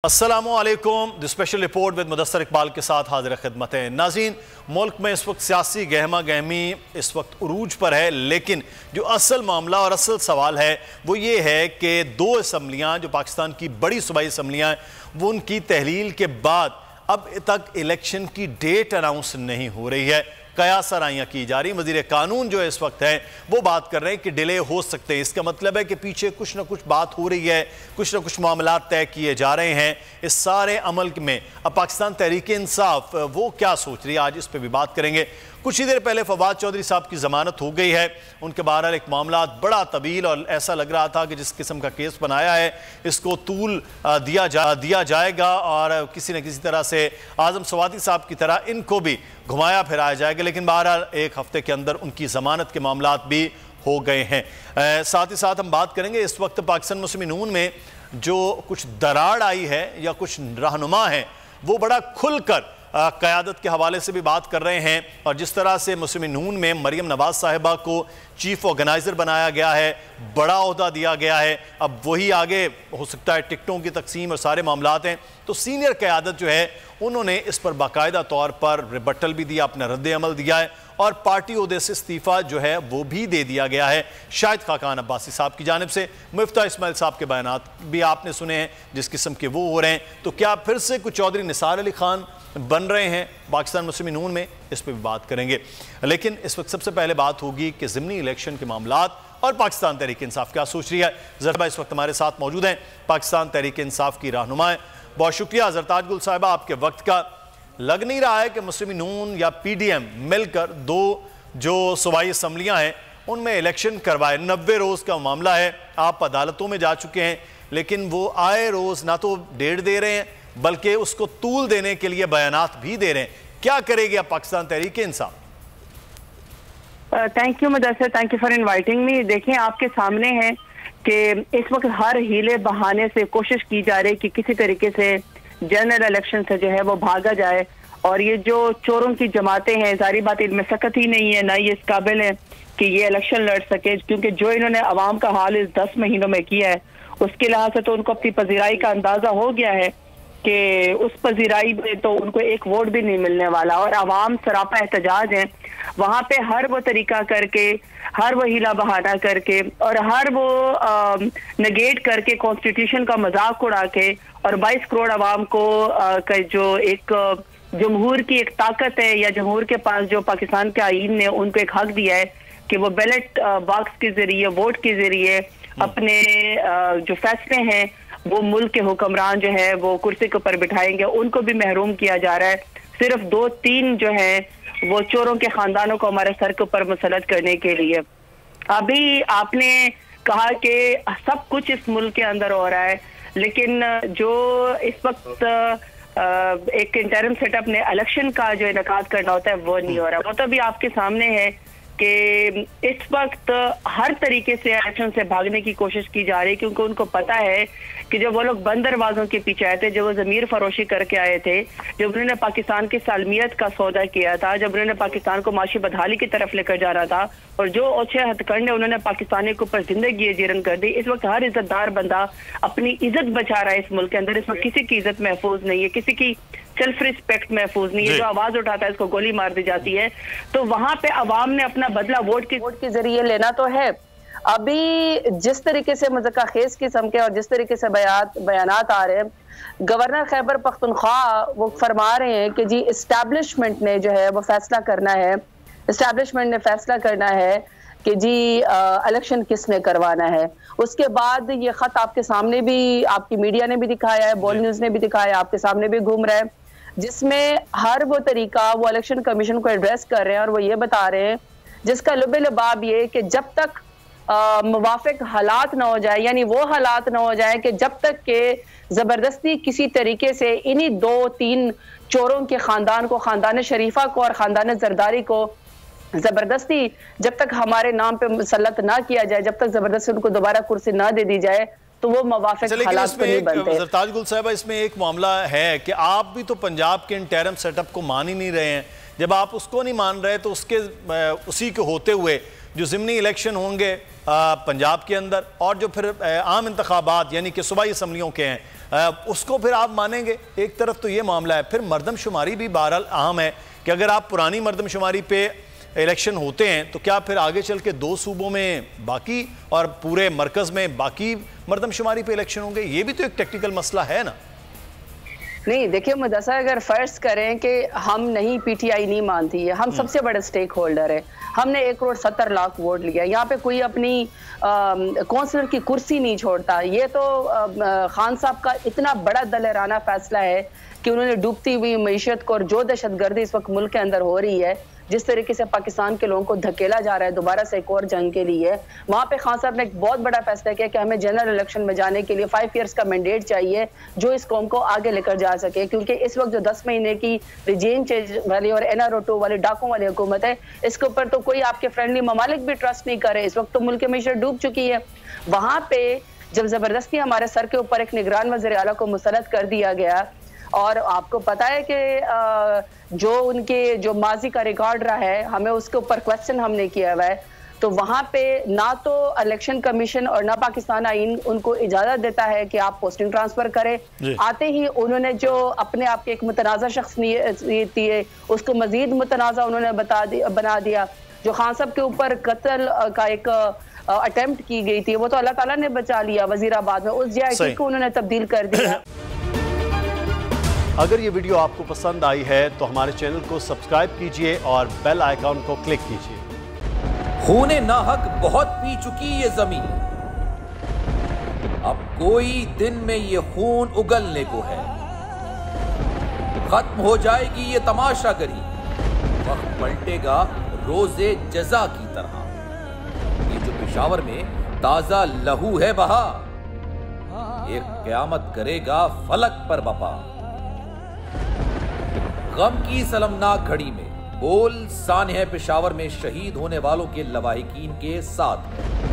अस्सलामुअलैकुम। The special report with Mudassar Iqbal के साथ हाजिर खिदमत है। नाज़रीन, मुल्क में इस वक्त सियासी गहमा गहमी इस वक्त उरूज पर है, लेकिन जो असल मामला और असल सवाल है वो ये है कि दो असम्बलियाँ जो पाकिस्तान की बड़ी सूबाई असम्बलियाँ हैं, वो उनकी तहलील के बाद अब तक इलेक्शन की डेट अनाउंस नहीं हो रही है। कयास आराइयाँ की जा रही। वज़ीर कानून जो इस वक्त हैं वो बात कर रहे हैं कि डिले हो सकते हैं। इसका मतलब है कि पीछे कुछ ना कुछ बात हो रही है, कुछ ना कुछ मामला तय किए जा रहे हैं। इस सारे अमल में अब पाकिस्तान तहरीक इंसाफ वो क्या सोच रही है, आज इस पर भी बात करेंगे। कुछ ही देर पहले फवाद चौधरी साहब की ज़मानत हो गई है। उनके बहरहाल एक मामला बड़ा तवील और ऐसा लग रहा था कि जिस किस्म का केस बनाया है इसको तूल दिया जाएगा और किसी न किसी तरह से आज़म सवाती साहब की तरह इनको भी घुमाया फिराया जाएगा। लेकिन बहरहाल एक हफ्ते के अंदर उनकी ज़मानत के मामला भी हो गए हैं। साथ ही साथ हम बात करेंगे इस वक्त पाकिस्तान मुस्लिम नून में जो कुछ दरार आई है या कुछ रहनुमा हैं वो बड़ा खुलकर क़यादत के हवाले से भी बात कर रहे हैं। और जिस तरह से मुस्लिम नून में मरियम नवाज साहिबा को चीफ ऑर्गेनाइज़र बनाया गया है, बड़ा ओहदा दिया गया है, अब वही आगे हो सकता है टिकटों की तकसीम और सारे मामलात हैं, तो सीनियर क़यादत जो है उन्होंने इस पर बाकायदा तौर पर रिबट्टल भी दिया, अपना रद्द अमल दिया है और पार्टी ओहदे से इस्तीफ़ा जो है वो भी दे दिया गया है शाहिद खाकान अब्बासी साहब की जानिब से। मुफ्ता इस्माइल साहब के बयानात भी आपने सुने हैं जिस किस्म के वो हो रहे हैं। तो क्या फिर से कुछ चौधरी निसार अली खान बन रहे हैं पाकिस्तान मुस्लिम नून में, इस पर भी बात करेंगे। लेकिन इस वक्त सबसे पहले बात होगी कि ज़िमनी इलेक्शन के मामलात और पाकिस्तान तहरीक इंसाफ क्या सोच रही है। ज़रबा इस वक्त हमारे साथ मौजूद हैं, पाकिस्तान तहरीक इंसाफ की रहनुमा। बहुत शुक्रिया ज़रताज गुल साहिबा आपके वक्त का। लग नहीं रहा है कि मुस्लिम नून या PDM मिलकर दो जो सूबाई असम्बलियाँ हैं उनमें इलेक्शन करवाए। 90 रोज़ का मामला है, आप अदालतों में जा चुके हैं, लेकिन वो आए रोज़ ना तो डेट दे रहे हैं बल्कि उसको तूल देने के लिए बयानात भी दे रहे हैं। क्या करेगी अब Pakistan Tehreek Insaf? Thank you Mudassir, thank you for inviting me. देखिए, आपके सामने है कि इस वक्त हर हीले बहाने से कोशिश की जा रही है कि किसी तरीके से जनरल इलेक्शन से जो है वो भागा जाए। और ये जो चोरों की जमातें हैं, सारी बात इनमें सकत ही नहीं है, ना ये इस काबिल है कि ये इलेक्शन लड़ सके, क्योंकि जो इन्होंने अवाम का हाल इस 10 महीनों में किया है उसके लिहाज से तो उनको अपनी पजीराई का अंदाजा हो गया है कि उस पजीराई में तो उनको एक वोट भी नहीं मिलने वाला। और अवाम सरापा एहतजाज है, वहां पे हर वो तरीका करके, हर वो हीला बहाना करके और हर वो नेगेट करके, कॉन्स्टिट्यूशन का मजाक उड़ा के और 22 करोड़ अवाम को जो एक जमहूर की एक ताकत है या जमहूर के पास जो पाकिस्तान के आईन ने उनको एक हक दिया है कि वो बैलेट बॉक्स के जरिए, वोट के जरिए अपने जो फैसले हैं वो मुल्क के हुक्मरान जो है वो कुर्सी के ऊपर बिठाएंगे, उनको भी महरूम किया जा रहा है। सिर्फ 2-3 जो है वो चोरों के खानदानों को हमारे सर के ऊपर मुसल्लत करने के लिए। अभी आपने कहा कि सब कुछ इस मुल्क के अंदर हो रहा है, लेकिन जो इस वक्त एक इंटरिम सेटअप ने इलेक्शन का जो इनेकाद करना होता है वो नहीं हो रहा। वो तो अभी आपके सामने है कि इस वक्त हर तरीके से इलेक्शन से भागने की कोशिश की जा रही है, क्योंकि उनको पता है कि जब वो लोग बंद दरवाजों के पीछे आए थे, जब वो ज़मीर फरोशी करके आए थे, जब उन्होंने पाकिस्तान की सालमियत का सौदा किया था, जब उन्होंने पाकिस्तान को माशी बदहाली की तरफ लेकर जाना था और जो ओछे हथकंडे उन्होंने पाकिस्तानी के ऊपर जिंदगी जीरन कर दी, इस वक्त हर इज्जतदार बंदा अपनी इज्जत बचा रहा है इस मुल्क के अंदर। इस वक्त किसी की इज्जत महफूज नहीं है, किसी की सेल्फ रिस्पेक्ट महफूज नहीं है। जो आवाज उठाता है इसको गोली मार दी जाती है। तो वहां पे अवाम ने अपना बदला वोट के जरिए लेना तो है। अभी जिस तरीके से मज़ाक़खेज़ किस्म के और जिस तरीके से बयानात आ रहे हैं, गवर्नर खैबर पख्तूनख्वा वो फरमा रहे हैं कि जी इस्टेब्लिशमेंट ने जो है वो फैसला करना है, इस्टेब्लिशमेंट ने फैसला करना है कि जी इलेक्शन किसने करवाना है। उसके बाद ये खत आपके सामने भी, आपकी मीडिया ने भी दिखाया है, बोल न्यूज़ ने भी दिखाया, आपके सामने भी घूम रहा है, जिसमें हर वो तरीका वो इलेक्शन कमीशन को एड्रेस कर रहे हैं और वो ये बता रहे हैं जिसका लुबे लबाब ये कि जब तक मुवाफिक हालात ना हो जाए, यानी वो हालात ना हो जाए कि जब तक के जबरदस्ती किसी तरीके से इन्हीं 2-3 चोरों के खानदान को, खानदान शरीफा को और खानदान जरदारी को जबरदस्ती जब तक हमारे नाम पे मुसल्लत ना किया जाए, जब तक जबरदस्ती उनको दोबारा कुर्सी ना दे दी जाए, तो वो मवाफिक हालात नहीं बनते। ज़रताज गुल साहिबा, इसमें एक मामला है कि आप भी तो पंजाब के इंटरिम सेटअप को मान ही नहीं रहे हैं। जब आप उसको नहीं मान रहे तो उसी के होते हुए जो ज़िमनी इलेक्शन होंगे पंजाब के अंदर और जो फिर आम इंतखाबात यानी कि सूबाई असम्बलियों के हैं उसको फिर आप मानेंगे? एक तरफ तो ये मामला है, फिर मरदमशुमारी भी बहरहाल अहम है कि अगर आप पुरानी मरदमशुमारी पे इलेक्शन होते हैं तो क्या फिर आगे चल के 2 सूबों में बाकी और पूरे मरकज़ में बाकी मरदमशुमारी पे इलेक्शन होंगे? ये भी तो एक टेक्निकल मसला है ना। नहीं देखिए मुदस्सर, अगर फर्ज करें कि हम नहीं, पीटीआई नहीं मानती है, हम सबसे बड़े स्टेक होल्डर है, हमने 1,70,00,000 वोट लिया, यहाँ पे कोई अपनी कौंसलर की कुर्सी नहीं छोड़ता। ये तो खान साहब का इतना बड़ा दलेराना फैसला है कि उन्होंने डूबती हुई मईशत को और जो दहशतगर्दी इस वक्त मुल्क के अंदर हो रही है, जिस तरीके से पाकिस्तान के लोगों को धकेला जा रहा है दोबारा से एक और जंग के लिए, वहां पे खान साहब ने एक बहुत बड़ा फैसला किया कि हमें जनरल इलेक्शन में जाने के लिए 5 ईयर्स का मैंडेट चाहिए जो इस कौम को आगे लेकर जा सके, क्योंकि इस वक्त जो 10 महीने की रिजीम चेंज वाली और NRO2 वाली डाकों वाली हुकूमत है, इसके ऊपर तो कोई आपके फ्रेंडली ममालिक भी ट्रस्ट नहीं करे। इस वक्त तो मुल्क की मईशत डूब चुकी है। वहां पे जब जबरदस्ती हमारे सर के ऊपर एक निगरान वज़ीर आला को मुसल्लत कर दिया गया, और आपको पता है कि जो उनके जो माजी का रिकॉर्ड रहा है, हमें उसके ऊपर क्वेश्चन हमने किया हुआ है, तो वहां पे ना तो इलेक्शन कमीशन और ना पाकिस्तान आईन उनको इजाजत देता है कि आप पोस्टिंग ट्रांसफर करें। आते ही उन्होंने जो अपने आप के एक मुतनाज़ा शख्सियत थी उसको मजीद मुतनाज़ा उन्होंने बना दिया। जो खान साहब के ऊपर कत्ल का एक अटेम्प्ट की गई थी, वो तो अल्लाह ताला ने बचा लिया वजीराबाद में, उस JIT को उन्होंने तब्दील कर दिया। अगर ये वीडियो आपको पसंद आई है तो हमारे चैनल को सब्सक्राइब कीजिए और बेल आइकॉन को क्लिक कीजिए। खूने नाहक बहुत पी चुकी ये जमीन, अब कोई दिन में ये खून उगलने को है। खत्म हो जाएगी ये तमाशागरी, वक्त पलटेगा रोजे जजा की तरह। ये जो पेशावर में ताजा लहू है बहा, एक क़यामत करेगा फलक पर बपा। गम की सलमनाक घड़ी में बोल सानह पेशावर में शहीद होने वालों के लवाहिकीन के साथ